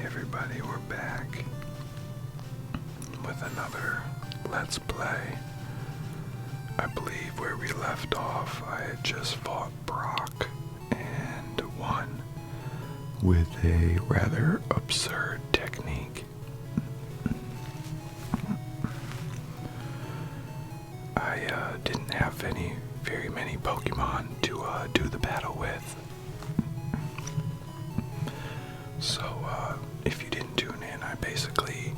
Everybody, we're back with another Let's Play. I believe where we left off, I had just fought Brock and won with a rather absurd technique. I didn't have very many Pokemon to do the battle with. So, if you didn't tune in, I basically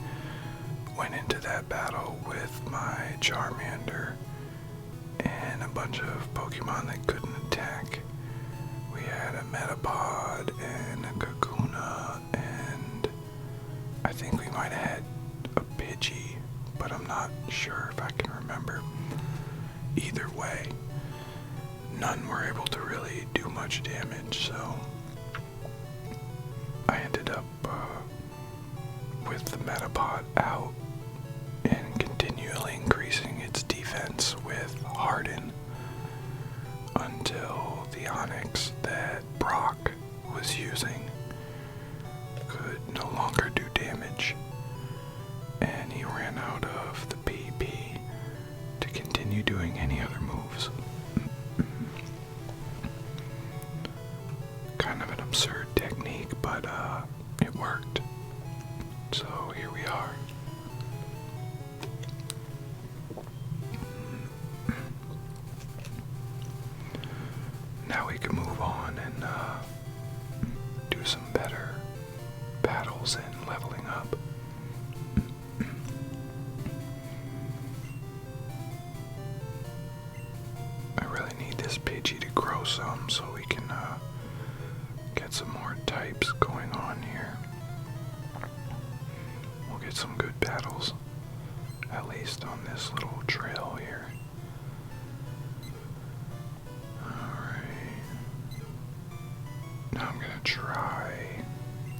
went into that battle with my Charmander and a bunch of Pokemon that couldn't attack. We had a Metapod and a Kakuna, and I think we might have had a Pidgey, but I'm not sure if I can remember. Either way, none were able to really do much damage, so I ended up with the Metapod out and continually increasing its defense with Harden until the Onix that Brock was using could no longer do damage, and he ran out of the PP to continue doing any other moves. Kind of an absurd technique, but it worked. So here we are. Now we can move on and do some better battles and leveling up. I really need this Pidgey to grow some so we can get some more types going on here. We'll get some good battles, at least on this little trail here. Alright. Now I'm gonna try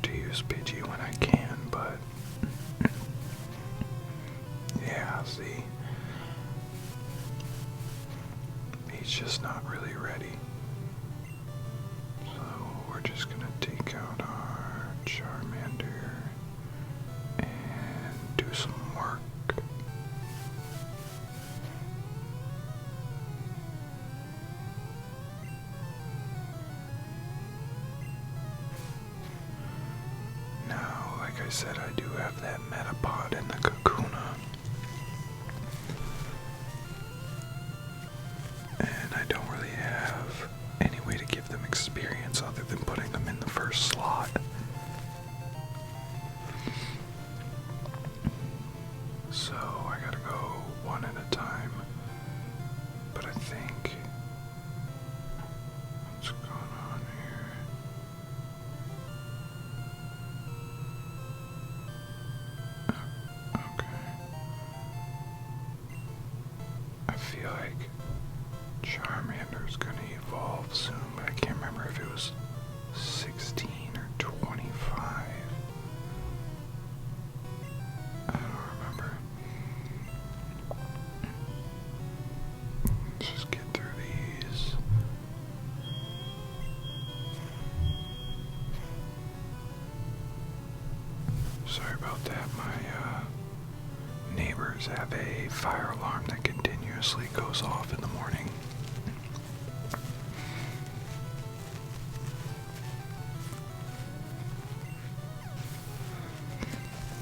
to use Pidgey when I can, but yeah, see, he's just not really ready. So we're just gonna take out our Charmander and do some work. Now, like I said, I do have that Metapod and the Kakuna. And I don't really have any way to give them experience other than putting them in the first slot. So I gotta go one at a time. But I think, what's going on here? Okay. I feel like Charmander's gonna evolve soon, but I can't remember if it was 16 or 25. I don't remember. Let's just get through these. Sorry about that. My neighbors have a fire alarm that continuously goes off in the morning.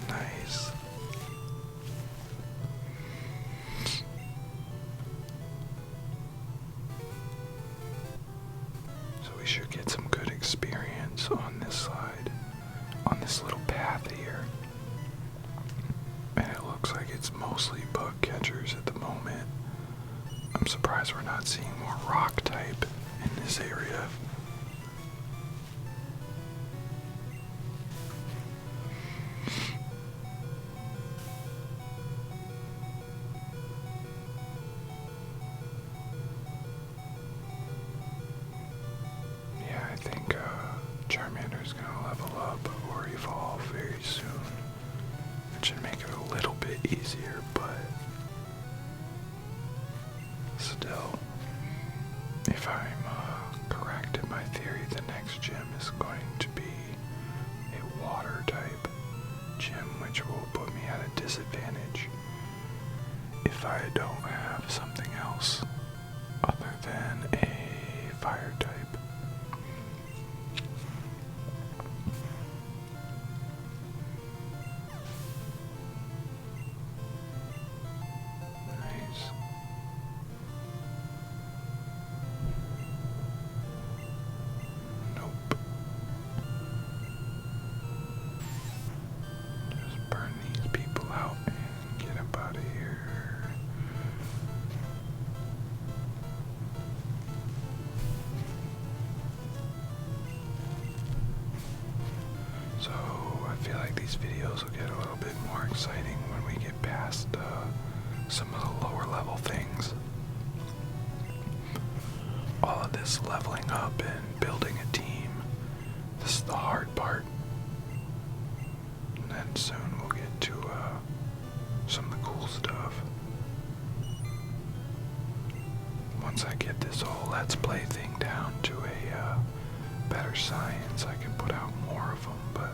Nice. So we should get some good experience on this side, on this little path here. And it looks like it's mostly bug catchers at the moment. I'm surprised we're not seeing more rock type in this area. Yeah, I think Charmander's gonna level up or evolve very soon. It should make it a little bit easier, but still, if I'm correct in my theory, the next gym is going to be a water type. if I don't have something else other than a fire type. Nice. Nope. Just burn these people out and get up out of here. So I feel like these videos will get a little bit more exciting when we get past some of the lower level things. All of this leveling up and building a team, this is the hard part. And then soon we'll get to some of the cool stuff. Once I get this whole Let's Play thing down to a better science, I can put out more of them, but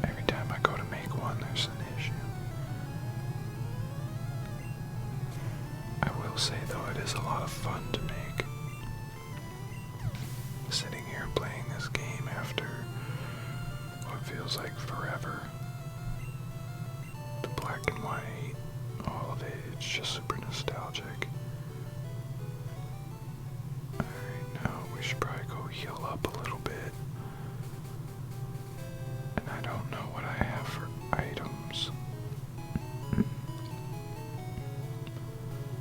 every time I go to make one, there's an issue. I will say though, it is a lot of fun to make. Sitting here playing this game after what feels like forever. The black and white, all of it, it's just super nostalgic. Alright, now we should probably go heal up a little bit. And I don't know what I have for items.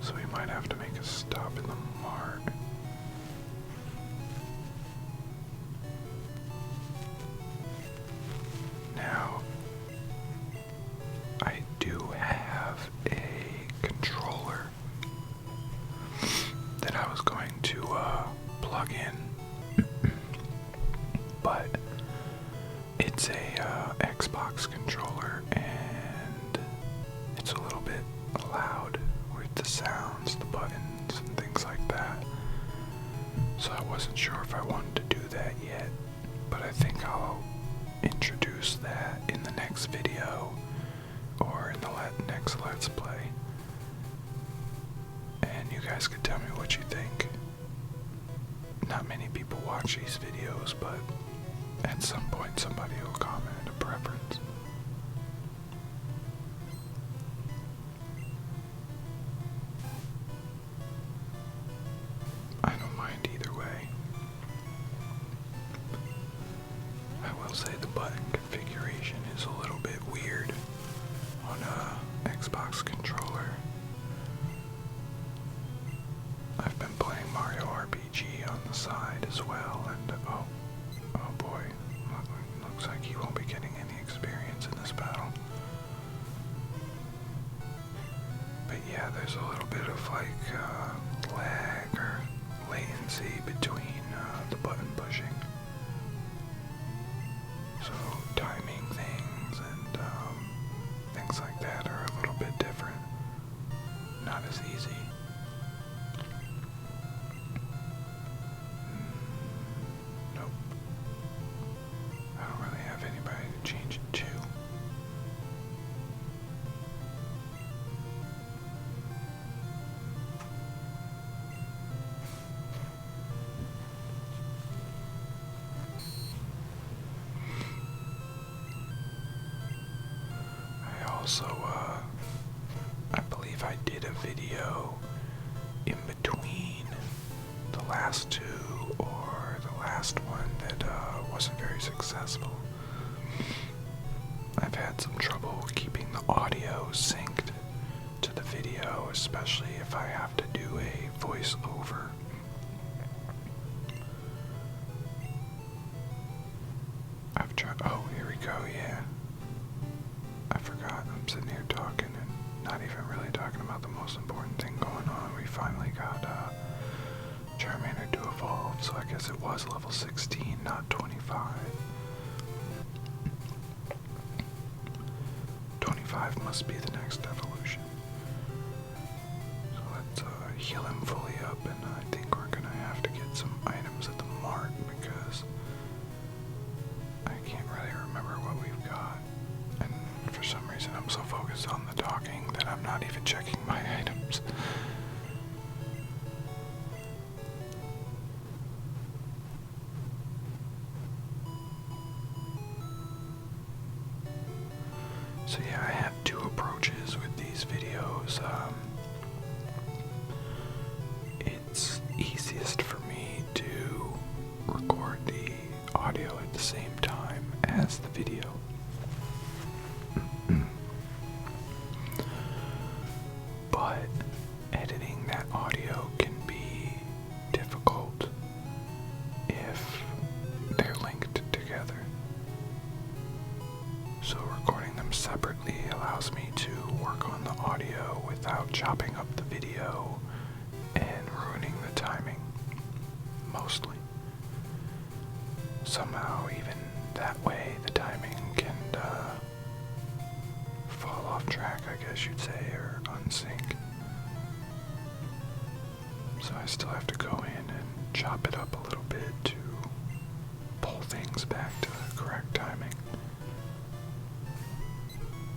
So we might have to make a stop in the mart. Now, I do have a controller that I was going to plug in, but it's a Xbox controller and it's a little bit loud with the sounds, the buttons, and things like that. So I wasn't sure if I wanted to do that yet, but I think I'll introduce that in the next video or in the next Let's Play. And you guys could tell me what you think. Not many people watch these videos, but at some point somebody will comment a preference. I don't mind either way. I will say the button configuration is a little bit weird on a Xbox controller. I've been playing Mario RPG on the side as well, and oh boy, looks like he won't be getting any experience in this battle. But yeah, there's a little bit of like lag or latency between the button pushing. So timing things and things like that are a little bit different. Not as easy. Nope. I don't really have anybody to change it to. Also, I believe I did a video in between the last two or the last one that wasn't very successful. I've had some trouble keeping the audio synced to the video, especially if I have to do a voiceover. I've tried, oh, here we go, yeah. I forgot, I'm sitting here talking and not even really talking about the most important thing going on. We finally got Charmander to evolve, so I guess it was level 16, not 25. 25 must be the next evolution. So let's heal him fully up, and I think we're gonna have to get some items at the mart because I can't really remember what we've got. And for some reason I'm so focused on the talking that I'm not not even checking my items. So yeah, I have two approaches with these videos. It's easiest for me to record the audio at the same time as the video. But editing that audio can be difficult if they're linked together. So recording them separately allows me to work on the audio without chopping up the video and ruining the timing, mostly. Somehow, even that way, the timing can fall off track, I guess you'd say, or unsync. So I still have to go in and chop it up a little bit to pull things back to the correct timing.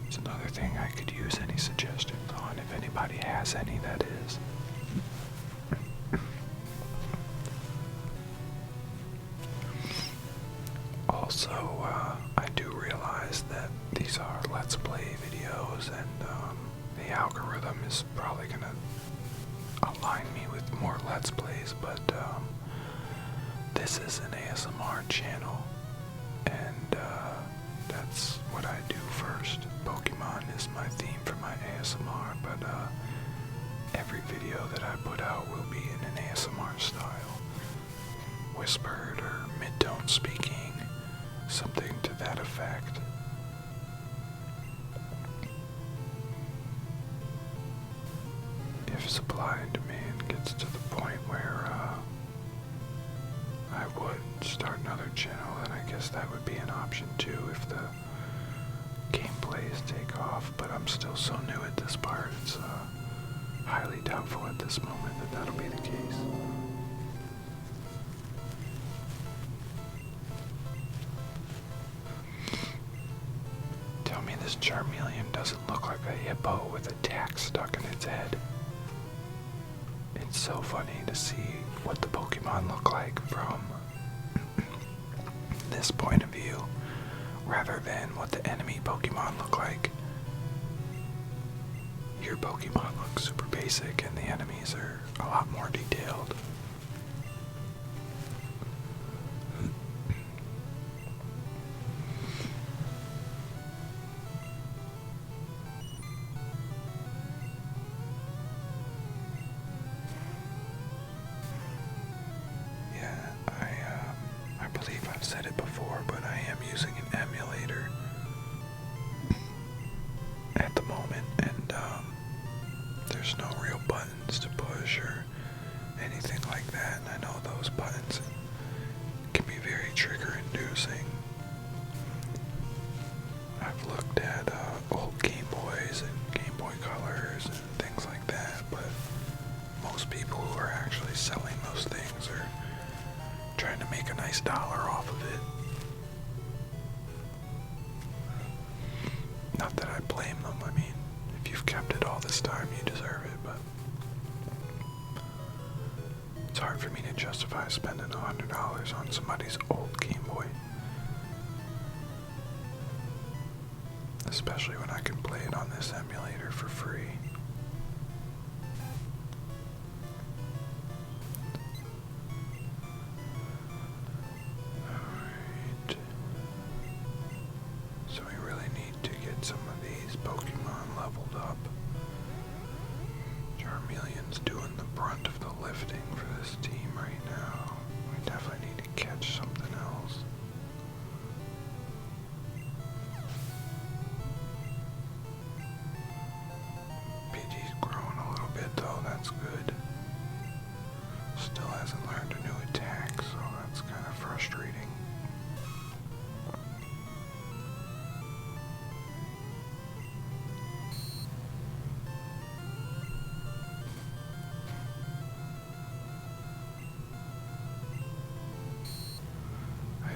It's another thing I could use any suggestions on, if anybody has any, that is. Also, I do realize that these are Let's Play videos, and the algorithm is probably going to align me with more Let's Plays, but this is an ASMR channel, and that's what I do first. Pokemon is my theme for my ASMR, but every video that I put out will be in an ASMR style. Whispered or mid-tone speaking, something to that effect. If supply and demand gets to the point where I would start another channel, then I guess that would be an option too if the gameplays take off, but I'm still so new at this part, it's highly doubtful at this moment that that'll be the case. Tell me this Charmeleon doesn't look like a hippo with a tack stuck in its head. It's so funny to see what the Pokemon look like from this point of view, rather than what the enemy Pokemon look like. Your Pokemon look super basic and the enemies are a lot more detailed. I believe I've said it before, but I am using an emulator at the moment, and there's no real buttons to push or anything like that, and I know those buttons can be very trigger-inducing. I've looked at old Game Boys and Game Boy Colors and things like that, but most people who are actually selling those things are trying to make a nice dollar off of it. Not that I blame them, I mean, if you've kept it all this time, you deserve it, but it's hard for me to justify spending $100 on somebody's old Game Boy. Especially when I can play it on this emulator for free. So we really need to get some of these Pokemon leveled up. Charmeleon's doing the brunt of the lifting for this team right now. We definitely need to catch something else. Pidgey's growing a little bit though, that's good. Still hasn't learned a new attack, so that's kind of frustrating.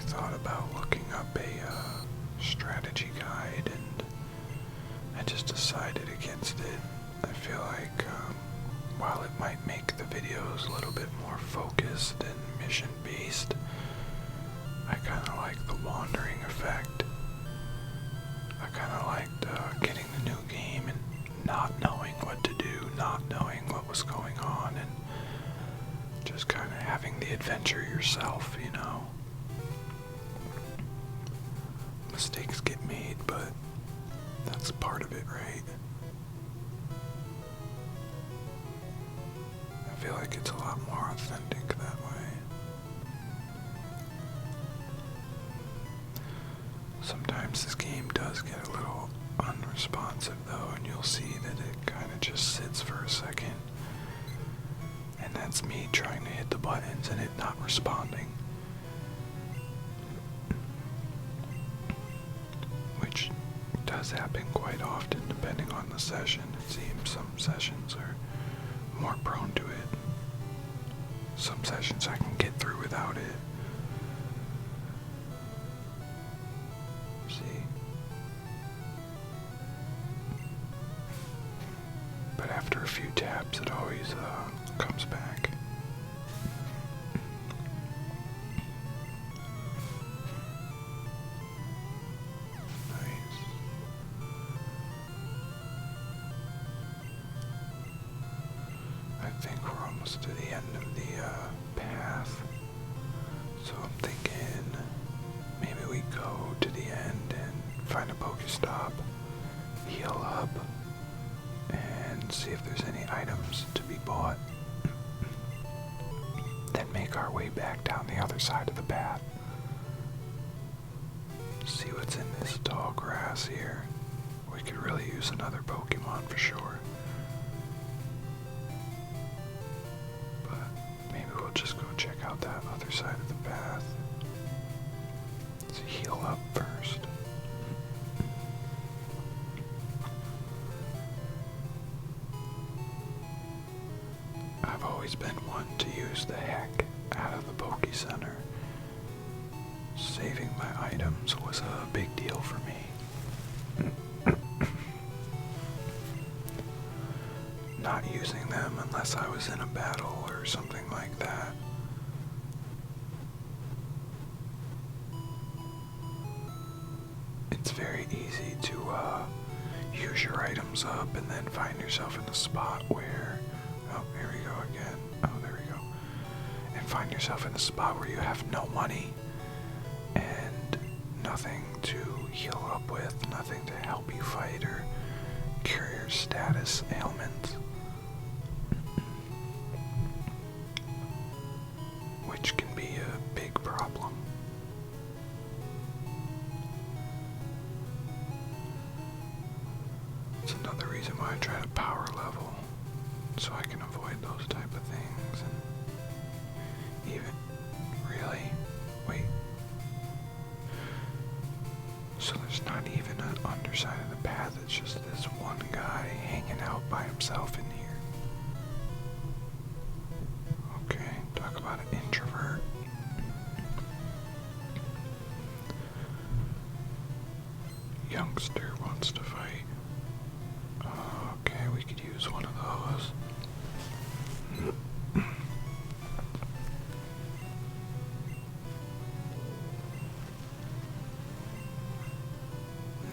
Thought about looking up a strategy guide, and I just decided against it I feel like while it might make the videos a little bit more focused and mission-based, I kind of like the wandering effect. I kind of liked getting the new game and not knowing what to do, not knowing what was going on, and just kind of having the adventure yourself, you know. Mistakes get made, but that's part of it, right? I feel like it's a lot more authentic that way. Sometimes this game does get a little unresponsive though, and you'll see that it kind of just sits for a second. And that's me trying to hit the buttons and it not responding. Which does happen quite often depending on the session. It seems some sessions are more prone to it. Some sessions I can get through without it. See? But after a few taps, it always comes back. Nice. I think we're almost to the end of the path. So I'm thinking maybe we go to the end and find a Pokestop, heal up, and see if there's any items to be bought. Then make our way back down the other side of the path. See what's in this tall grass here. We could really use another Pokemon for sure. But maybe we'll just go check out that other side of the path. Let's heal up first. I've always been one to use the heck out of the Poke Center. Saving my items was a big deal for me. Not using them unless I was in a battle or something like that. It's very easy to use your items up and then find yourself in a spot where, oh, here we go again. Oh, there we go. And find yourself in a spot where you have no money and nothing to heal up with, nothing to help you fight or cure your status ailments. Which can be a big problem. It's another reason why I try to power level, so I can avoid those type of things. And even, really, wait. So there's not even an underside of the path, it's just this one guy hanging out by himself in here. Okay, talk about an introvert. Youngster wants to fight. Okay, we could use one of those.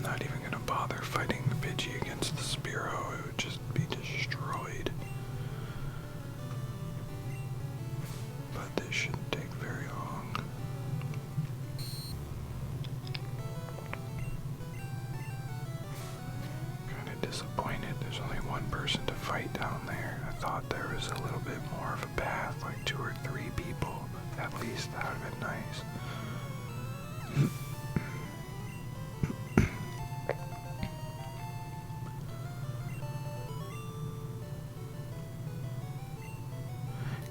Not even gonna bother fighting the Pidgey against the Spearow, it would just be destroyed. But this shouldn't take very long. Kinda disappointed there's only one person to fight down there. I thought there was a little bit more of a path, like 2 or 3 people, but at least that would have been nice.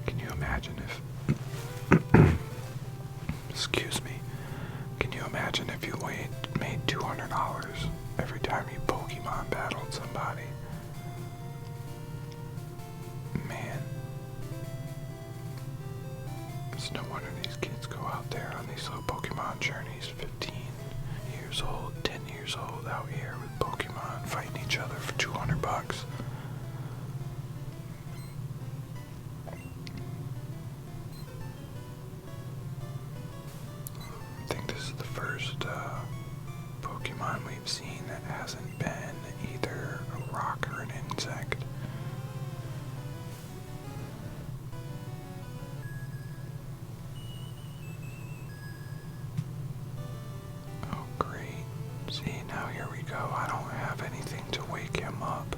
Can you imagine if, excuse me, can you imagine if you made $200 every time you Pokemon battled somebody? Man. It's no wonder these kids go out there on these little Pokemon journeys, 15 years old, 10 years old, out here with Pokemon fighting each other for $200. first Pokemon we've seen that hasn't been either a rock or an insect. Oh great. See, now here we go. I don't have anything to wake him up.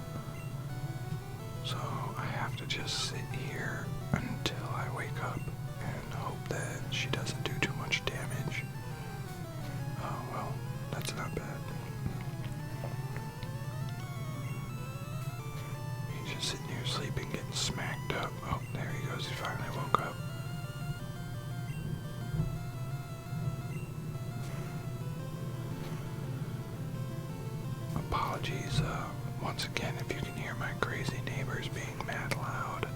So I have to just sit here until I wake up and hope that she doesn't do too much damage. Oh well, that's not bad. He's just sitting here sleeping, getting smacked up. Oh, there he goes, he finally woke up. Apologies, once again, if you can hear my crazy neighbors being mad loud.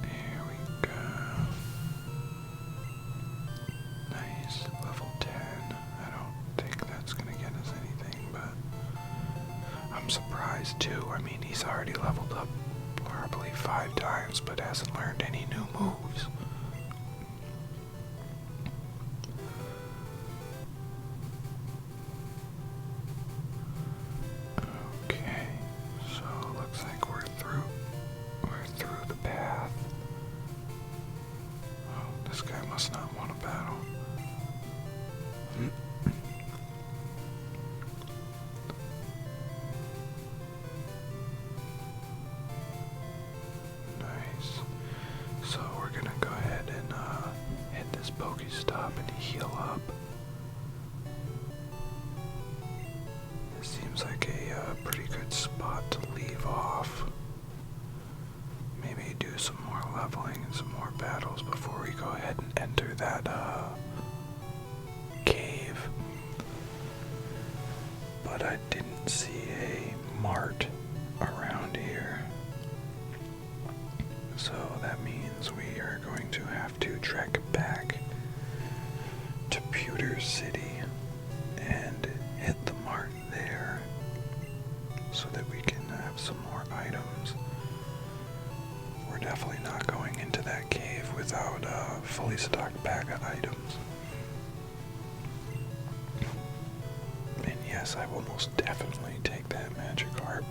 There we go. Nice, level 10. I don't think that's gonna get us anything, but I'm surprised too. I mean, he's already leveled up probably 5 times, but hasn't learned any new moves. This guy must not want to battle. Nice. So we're gonna go ahead and hit this Pokestop and heal up. This seems like a pretty good spot to leave off. Maybe do some more leveling and some more battles before we go ahead and enter that cave. But I didn't see a mart around here. So that means we are going to have to trek back to Pewter City and hit the mart there so that we can have some more items. We're definitely not going into that cave without a fully stocked bag of items. And yes, I will most definitely take that Magikarp.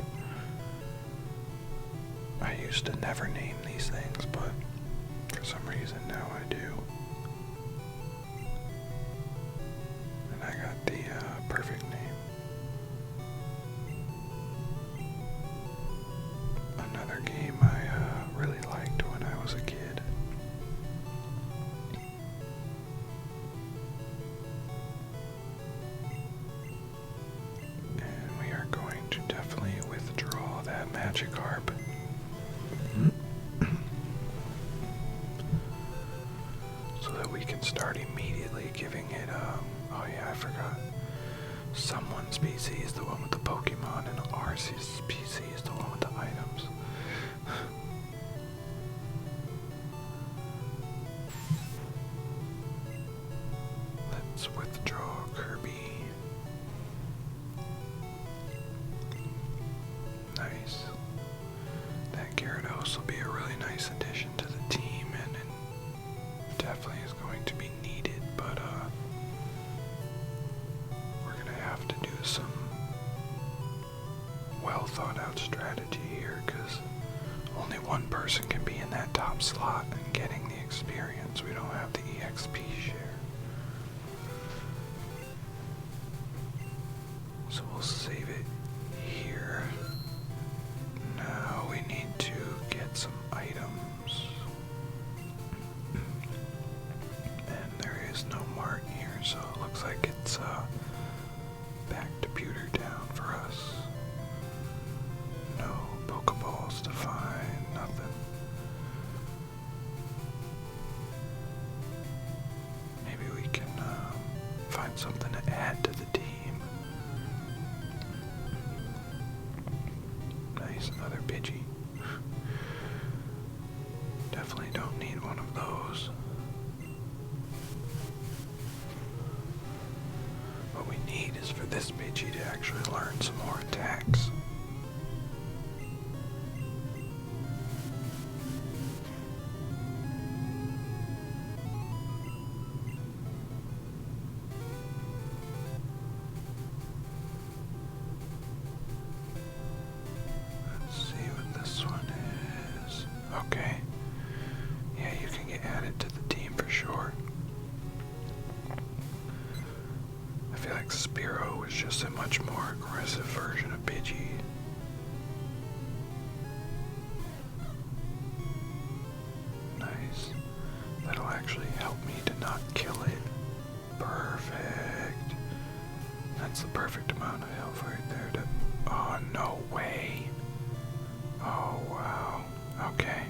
I used to never name these things, but for some reason now I do. And I got the perfect name. Another game I really liked when I was a kid. And we are going to definitely withdraw that Magikarp. So that we can start immediately giving it, oh yeah, I forgot. Someone's PC is the one with the Pokemon, and Arceus' PC is the one with the items. Let's withdraw Kirby. Nice. That Gyarados will be a really nice addition to the team, and it definitely is going to be needed, but we're gonna have to do some well thought out strategy here, because only one person can be in that top slot and getting the experience. We don't have the EXP share. So we'll save it here. Now we need to get some items. And there is no mart here, so it looks like it's back to Pewter Town for us. No Pokeballs to find, nothing. Maybe we can find something to add to the team. Nice, another Pidgey. Definitely don't need one of those. What we need is for this Pidgey to actually learn some more attacks. actually help me to not kill it. Perfect. That's the perfect amount of health right there to... Oh, no way. Oh, wow. Okay.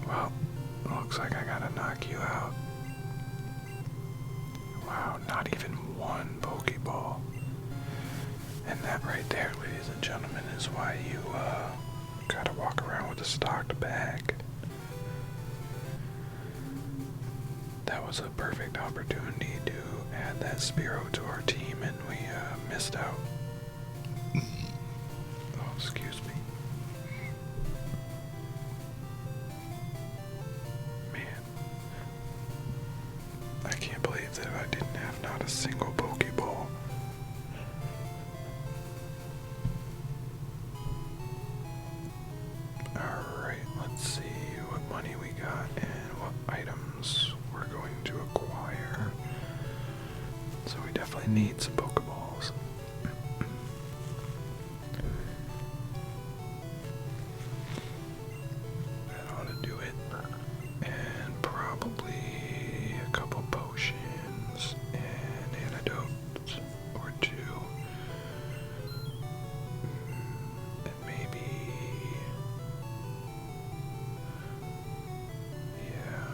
Well, looks like I gotta knock you out. Wow, not even one Pokeball. And that right there, ladies and gentlemen, is why you gotta walk around with a stocked bag. That was a perfect opportunity to add that Spearow to our team, and we missed out. Oh, excuse me. Man. I can't believe that I didn't have not a single Pokeball. Alright, let's see what money we got and what items we're going to acquire. So we definitely need some Pokeballs. That ought to do it. And probably a couple potions and antidotes or two. And maybe... yeah,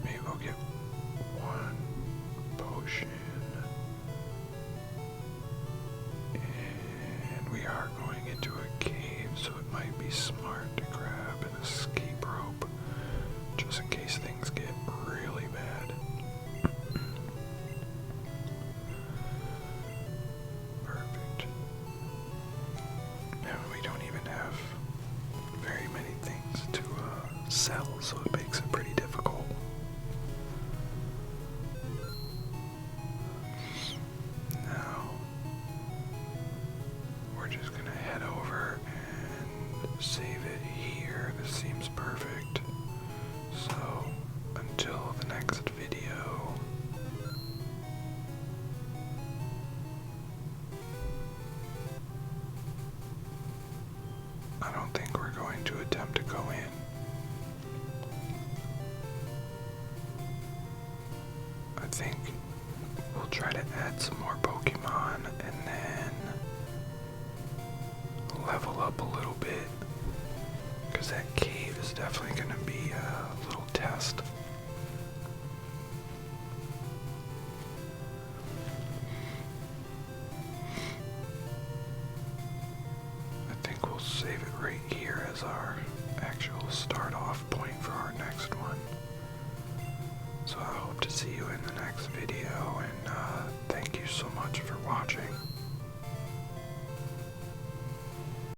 maybe I'll get one potion. And we are going into a cave, so it might be smart to grab an escape rope, just in case things get really bad. Perfect. Now we don't even have very many things to sell, so it makes it pretty difficult. Now, we're just gonna head over and save it here. This seems perfect. So, until the next video, I don't think we're going to attempt to go in. I think we'll try to add some more Pokemon and then level up a little bit, because that cave is definitely going to be a little test. I think we'll save it right here as our actual start off point for our next one. So I hope to see you in the next video, and thank you so much for watching.